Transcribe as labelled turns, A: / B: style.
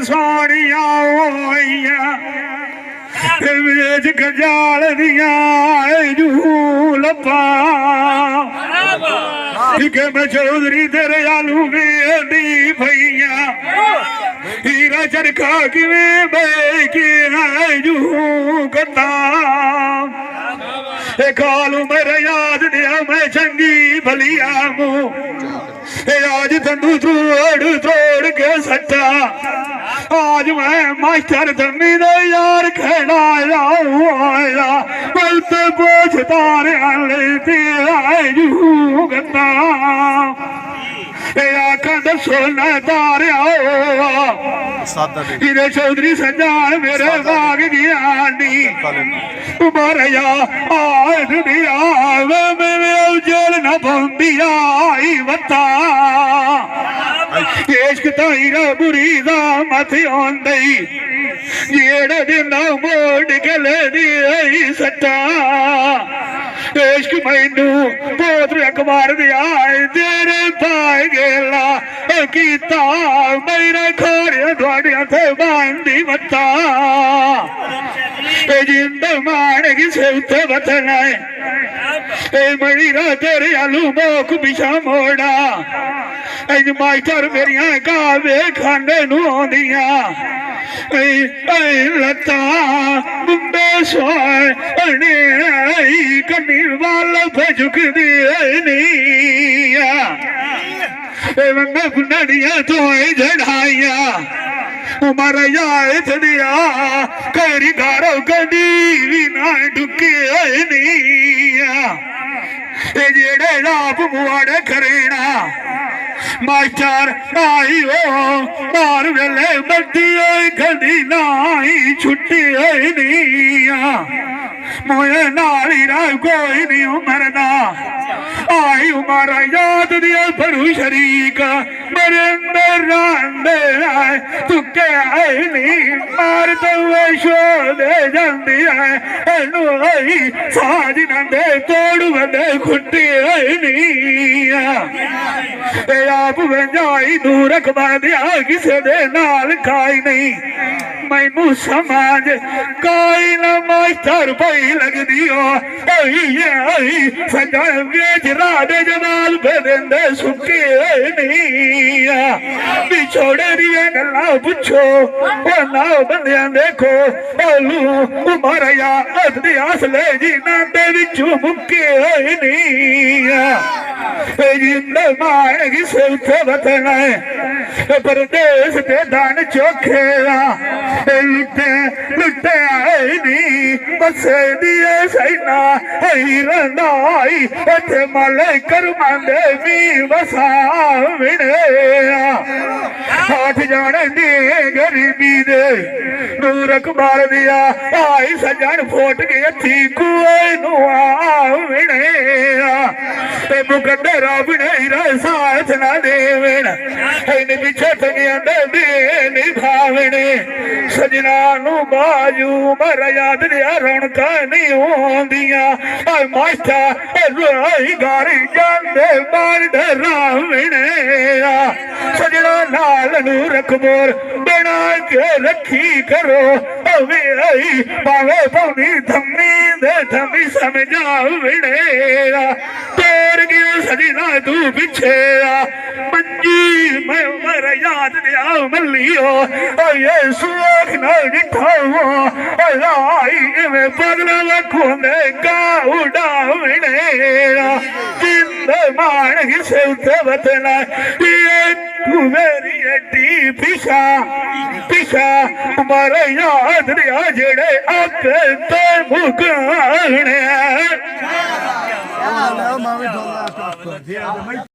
A: سونیا ہوئیاں ویچ کجال دیاں جو لپا کہ میں چودھری تیرے آلو میں دی بھئیاں ہیرا چرکا کی میں بے کی ہے جو کتا ایک آلو میرے یاد دیا میں چنگی بھلی آمو آج تندو توڑ کے سچا آج میں ماسٹر تمی دے یار کھڑا آیا بلتے پوچھتا رہا لیتی آئے جو گتا آکھاں دسونا تارے آؤ ہیرے چودھری سجان میرے باغ گیا نہیں ماریا آئے دنیا میں جیل نہ بھوندی آئی وطا عشق تائیرہ بری دامت ہوندئی جیڑا دینا موڑ کے لے دی آئی سٹا عشق مینو پوتر اکبار دیا تیرے پائے گیلا کیتا میرے کھوڑیا دوڑیا تھے باندی متا جند مانے کی سیوتے بطن آئے میری راہ تیرے آلو موک بشا موڑا این مائٹر میریاں کعبے کھانے نو دیا لتا بندے سوائے انہیں کنی والا پہ جھک دیئے نیا میں بنڈیاں تو ہی جڑھائیاں ہمارا یاد دیا کری گھاروں کدی نہ ڈکے نیا جیڑے لاپ مواڑے کرینا ماسٹر آئی ہو مار ویلے بڑی ہوئی کدی نائی چھٹی ہوئی نیا موئے نالی راہ کوئی نہیں مرنا آئی ہمارا یاد دیا پھرو شریک میرے اندر راندے آئے تکے آئی نہیں مارتا ہوئے شو دے جاندی آئے اینو آئی ساج نندے توڑ بندے کھٹی آئی نہیں اے آپ بنجائی نور اکبر دیا کسے دے نال کھائی نہیں میں نو سماج کائی نہ ماسٹر پائی لگ دیو آئی سجائے ویج رادے جمال پہ دندے سکے نہیں بچھوڑے ریا گلا پچھو ناؤ بندیاں دیکھو اولو ہمارا یا ادھے آسلے جی ناندے بچھو مکے نہیں جندے مائے کی سلطے بتنا ہے پردیس دے دان چوکھے لٹے آئے نہیں بسے دیئے سینا ہیرن آئی اتھے مالے کرمان دے بھی بسا منے ہاتھ جانے دیئے گریبی دے نور اکبار دیا آئی سجان پھوٹ گیا تھی کوئی نوا منے مقدر آبنے ہیرہ ساتھ نہ دیوین این بچھت گیا دے نبھاونے سجنانو باجو مرا یاد دیا رونکا نہیں ہون دیا آئی ماشتا رائی گاری جاندے بار دراونے سجنان نال نور اکبر بنا کے رکھی کرو آئی باوے پونی دھمی دے دھمی سمجھاونے تور گیا سجنان تو پچھے منجی میں مرا یاد دیا ملیو یہ سوک نہ ڈٹھاو لائی میں بدلا وکھوندے کا اڑاونے جند مان ہی سلطے بتنا یہ تو میری ایڈی پیشا ہمارا یاد دیا جڑے آکے تے مکانے